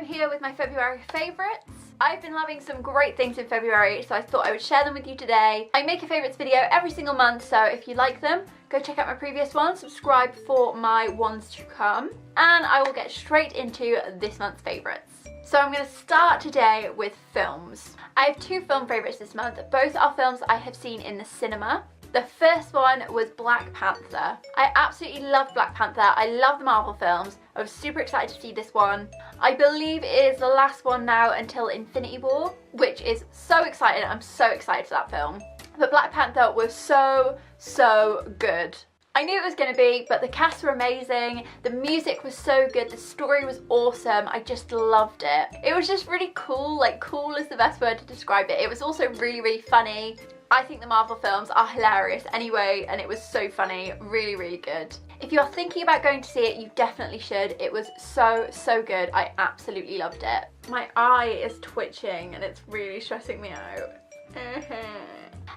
I'm here with my February favourites. I've been loving some great things in February, so I thought I would share them with you today. I make a favourites video every single month, so if you like them, go check out my previous ones, subscribe for my ones to come, and I will get straight into this month's favourites. So I'm going to start today with films. I have two film favourites this month. Both are films I have seen in the cinema. The first one was Black Panther. I absolutely love Black Panther. I love the Marvel films. I was super excited to see this one. I believe it is the last one now until Infinity War, which is so exciting. I'm so excited for that film. But Black Panther was so good. I knew it was going to be, but the cast were amazing, the music was so good, the story was awesome, I just loved it. It was just really cool, like cool is the best word to describe it. It was also really funny. I think the Marvel films are hilarious anyway, and it was so funny, really good. If you're thinking about going to see it, you definitely should. It was so good, I absolutely loved it. My eye is twitching and it's really stressing me out.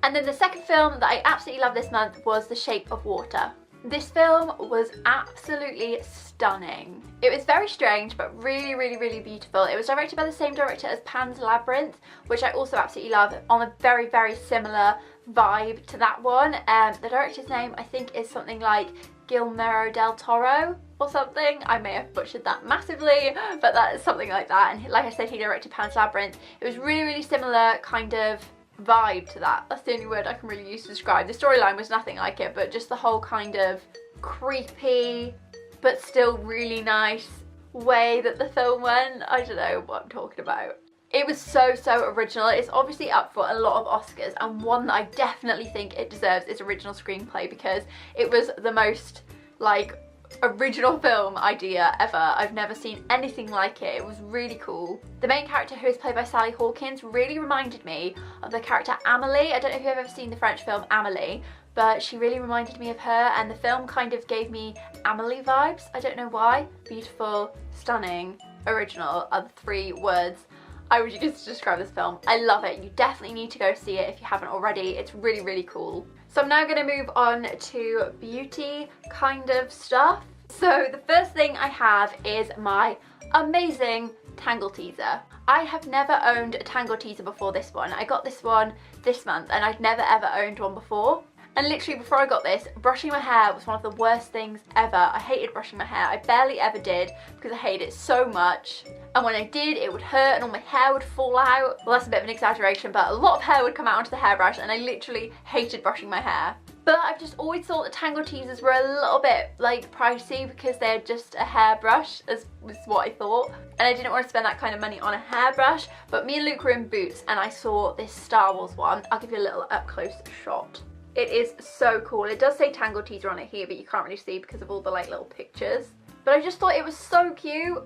And then the second film that I absolutely loved this month was The Shape of Water. This film was absolutely stunning. It was very strange, but really beautiful. It was directed by the same director as Pan's Labyrinth, which I also absolutely love, on a very similar vibe to that one. The director's name, I think, is something like Guillermo del Toro or something. I may have butchered that massively, but that is something like that. And like I said, he directed Pan's Labyrinth. It was really similar kind of vibe to that. That's the only word I can really use to describe. The storyline was nothing like it, but just the whole kind of creepy but still really nice way that the film went. I don't know what I'm talking about. It was so original. It's obviously up for a lot of Oscars, and one that I definitely think it deserves is original screenplay, because it was the most like original film idea ever. I've never seen anything like it. It was really cool. The main character, who is played by Sally Hawkins, really reminded me of the character Amelie. I don't know if you've ever seen the French film Amelie, but she really reminded me of her, and the film kind of gave me Amelie vibes. I don't know why. Beautiful, stunning, original are the three words I would use to describe this film. I love it. You definitely need to go see it if you haven't already. It's really cool. So I'm now going to move on to beauty kind of stuff. So the first thing I have is my amazing Tangle Teezer. I have never owned a Tangle Teezer before this one. I got this one this month, and I'd never ever owned one before. And literally before I got this, brushing my hair was one of the worst things ever. I hated brushing my hair. I barely ever did because I hated it so much. And when I did, it would hurt and all my hair would fall out. Well, that's a bit of an exaggeration, but a lot of hair would come out onto the hairbrush, and I literally hated brushing my hair. But I've just always thought the Tangle Teezers were a little bit like pricey because they're just a hairbrush, as was what I thought. And I didn't want to spend that kind of money on a hairbrush. But me and Luke were in Boots and I saw this Star Wars one. I'll give you a little up close shot. It is so cool. It does say Tangle Teezer on it here, but you can't really see because of all the like little pictures. But I just thought it was so cute,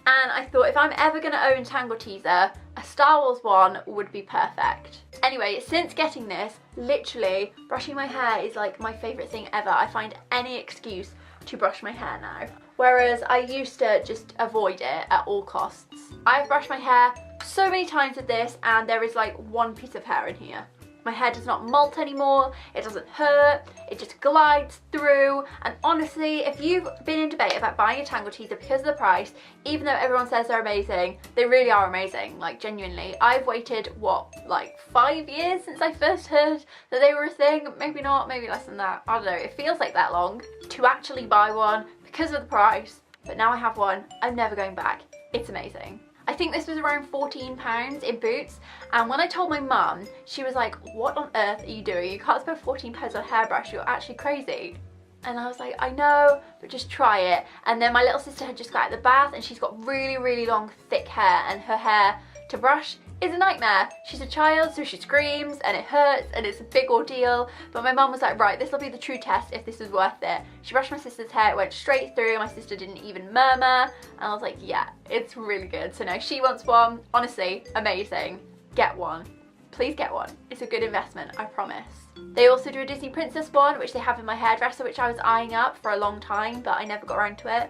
and I thought if I'm ever going to own Tangle Teezer, a Star Wars one would be perfect. Anyway, since getting this, literally brushing my hair is like my favourite thing ever. I find any excuse to brush my hair now, whereas I used to just avoid it at all costs. I've brushed my hair so many times with this, and there is like one piece of hair in here. My hair does not molt anymore, it doesn't hurt, it just glides through. And honestly, if you've been in debate about buying a Tangle Teezer because of the price, even though everyone says they're amazing, they really are amazing, like genuinely. I've waited, what, like 5 years since I first heard that they were a thing? Maybe not, maybe less than that, I don't know. It feels like that long to actually buy one because of the price. But now I have one, I'm never going back. It's amazing. I think this was around £14 in Boots, and when I told my mum, she was like, what on earth are you doing? You can't spend £14 on a hairbrush, you're actually crazy. And I was like, I know, but just try it. And then my little sister had just got out of the bath, and she's got really long thick hair, and her hair to brush is a nightmare. She's a child, so she screams and it hurts and it's a big ordeal. But my mum was like, right, this will be the true test if this is worth it. She brushed my sister's hair, it went straight through, my sister didn't even murmur, and I was like, yeah, it's really good. So now she wants one. Honestly, amazing. Get one. Please get one. It's a good investment, I promise. They also do a Disney Princess one, which they have in my hairdresser, which I was eyeing up for a long time, but I never got around to it.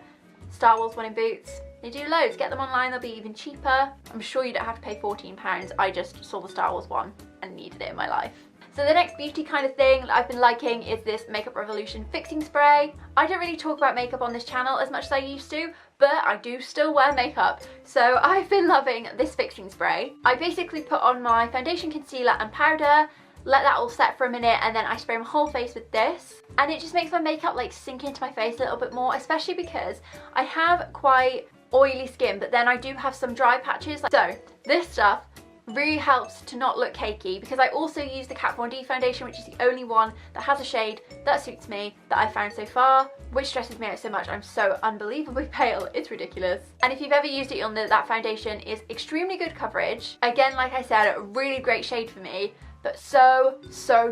Star Wars one in Boots. They do loads. Get them online, they'll be even cheaper. I'm sure you don't have to pay £14. I just saw the Star Wars one and needed it in my life. So the next beauty kind of thing that I've been liking is this Makeup Revolution fixing spray. I don't really talk about makeup on this channel as much as I used to, but I do still wear makeup, so I've been loving this fixing spray. I basically put on my foundation, concealer and powder, let that all set for a minute, and then I spray my whole face with this, and it just makes my makeup like sink into my face a little bit more, especially because I have quite oily skin, but then I do have some dry patches. So this stuff really helps to not look cakey, because I also use the Kat Von D foundation, which is the only one that has a shade that suits me that I've found so far, which stresses me out so much. I'm so unbelievably pale, it's ridiculous. And if you've ever used it, you'll know that foundation is extremely good coverage. Again, like I said, a really great shade for me, but so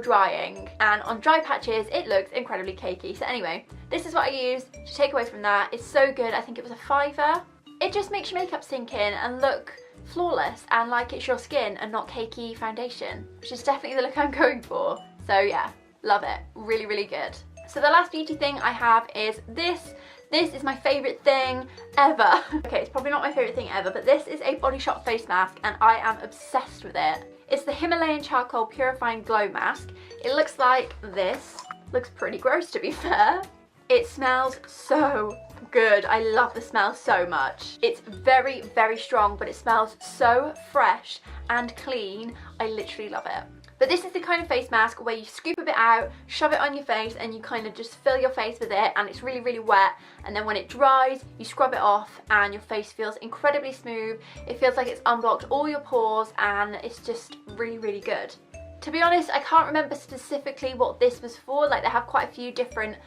drying, and on dry patches it looks incredibly cakey. So anyway, this is what I used to take away from that. It's so good. I think it was a £5. It just makes your makeup sink in and look flawless and like it's your skin and not cakey foundation, which is definitely the look I'm going for. So yeah, love it. Really good. So the last beauty thing I have is this. This is my favourite thing ever. Okay, it's probably not my favourite thing ever, but this is a Body Shop face mask and I am obsessed with it. It's the Himalayan Charcoal Purifying Glow Mask. It looks like this. Looks pretty gross, to be fair. It smells so good. I love the smell so much. It's very strong, but it smells so fresh and clean. I literally love it. But this is the kind of face mask where you scoop a bit out, shove it on your face, and you kind of just fill your face with it, and it's really wet, and then when it dries you scrub it off and your face feels incredibly smooth. It feels like it's unblocked all your pores, and it's just really good. To be honest, I can't remember specifically what this was for. Like, they have quite a few different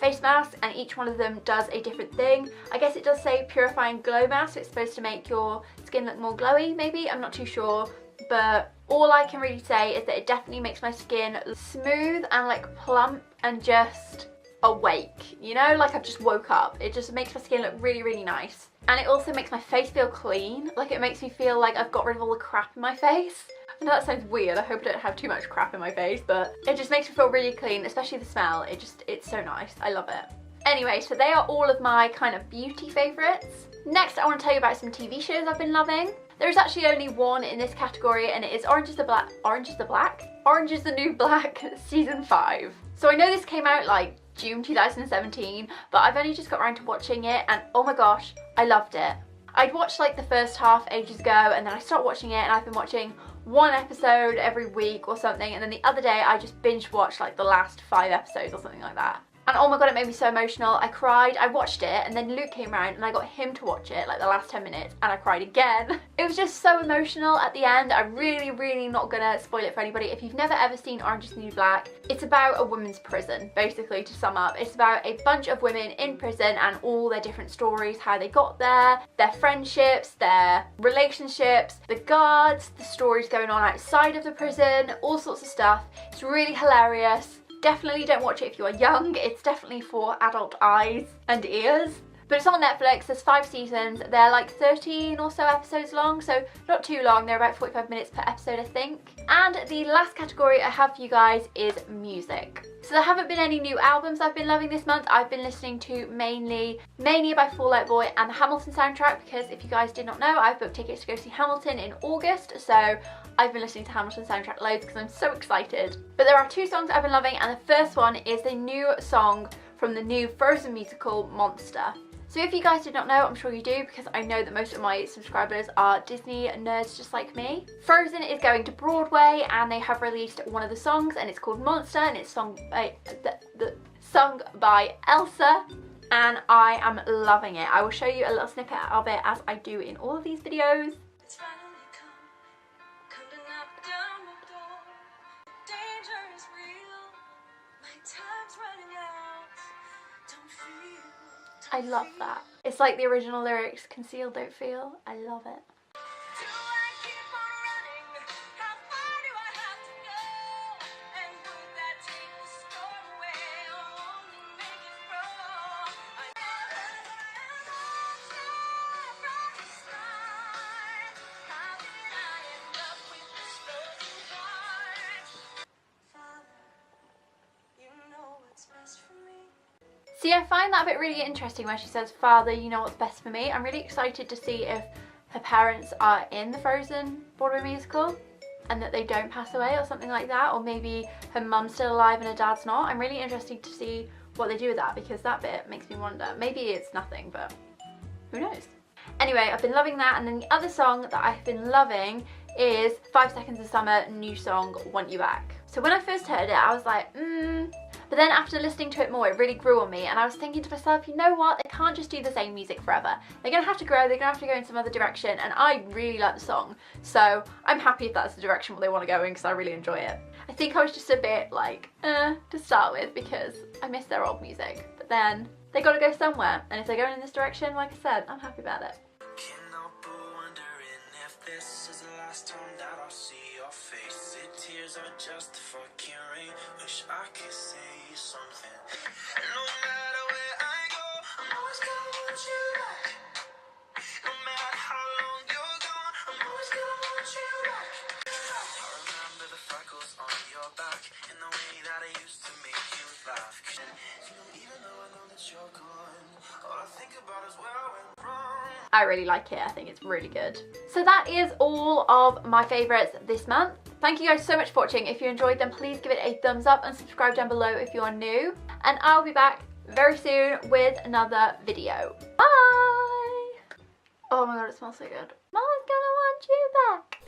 face masks, and each one of them does a different thing. I guess it does say Purifying Glow Mask, so it's supposed to make your skin look more glowy, maybe? I'm not too sure, but all I can really say is that it definitely makes my skin smooth and like plump and just awake, you know, like I've just woke up. It just makes my skin look really nice, and it also makes my face feel clean. Like, it makes me feel like I've got rid of all the crap in my face. I know that sounds weird, I hope I don't have too much crap in my face, but it just makes me feel really clean, especially the smell. It's so nice. I love it. Anyway, so they are all of my kind of beauty favourites. Next, I want to tell you about some TV shows I've been loving. There's actually only one in this category, and it is Orange is the New Black season 5. So I know this came out like June 2017, but I've only just got around to watching it, and oh my gosh, I loved it. I'd watched like the first half ages ago, and then I stopped watching it, and I've been watching one episode every week or something, and then the other day I just binge watched like the last 5 episodes or something like that. And oh my god, it made me so emotional. I cried. I watched it, and then Luke came around and I got him to watch it like the last 10 minutes, and I cried again. It was just so emotional at the end. I'm really not gonna spoil it for anybody. If you've never ever seen Orange is the New Black, it's about a women's prison, basically, to sum up. It's about a bunch of women in prison and all their different stories, how they got there, their friendships, their relationships, the guards, the stories going on outside of the prison, all sorts of stuff. It's really hilarious. Definitely don't watch it if you are young. It's definitely for adult eyes and ears. But it's on Netflix. There's 5 seasons. They're like 13 or so episodes long, so not too long. They're about 45 minutes per episode, I think. And the last category I have for you guys is music. So there haven't been any new albums I've been loving this month. I've been listening to mainly Mania by Fall Out Boy and the Hamilton soundtrack, because if you guys did not know, I've booked tickets to go see Hamilton in August, so I've been listening to Hamilton soundtrack loads because I'm so excited. But there are 2 songs I've been loving, and the first one is the new song from the new Frozen musical, Monster. So if you guys did not know, I'm sure you do, because I know that most of my subscribers are Disney nerds just like me. Frozen is going to Broadway, and they have released one of the songs, and it's called Monster, and it's sung by Elsa, and I am loving it. I will show you a little snippet of it, as I do in all of these videos. I love that. It's like the original lyrics, conceal, don't feel. I love it. See, I find that a bit really interesting where she says, "Father, you know what's best for me." I'm really excited to see if her parents are in the Frozen Broadway musical. and that they don't pass away or something like that, or maybe her mum's still alive and her dad's not. I'm really interested to see what they do with that, because that bit makes me wonder. Maybe it's nothing, but who knows? Anyway, I've been loving that, and then the other song that I've been loving is 5 Seconds of Summer, new song, Want You Back. So when I first heard it, I was like, but then after listening to it more, it really grew on me, and I was thinking to myself, you know what, they can't just do the same music forever. They're gonna have to grow, they're gonna have to go in some other direction, and I really like the song. So I'm happy if that's the direction they want to go in, because I really enjoy it. I think I was just a bit like, to start with, because I miss their old music, but then they gotta go somewhere, and if they're going in this direction, like I said, I'm happy about it. This is the last time that I'll see your face. The tears are just a fucking rain. Wish I could say something. No matter where I go, I'm always gonna want you back. No matter how long you're gone, I'm always gonna want you back. I remember the freckles on your back and the way that I used to make you laugh. Even though I know that you're gone, all I think about is where I went wrong. I really like it. I think it's really good. So that is all of my favourites this month. Thank you guys so much for watching. If you enjoyed them, please give it a thumbs up and subscribe down below if you are new. And I'll be back very soon with another video. Bye! Oh my god, it smells so good. Mama's gonna want you back.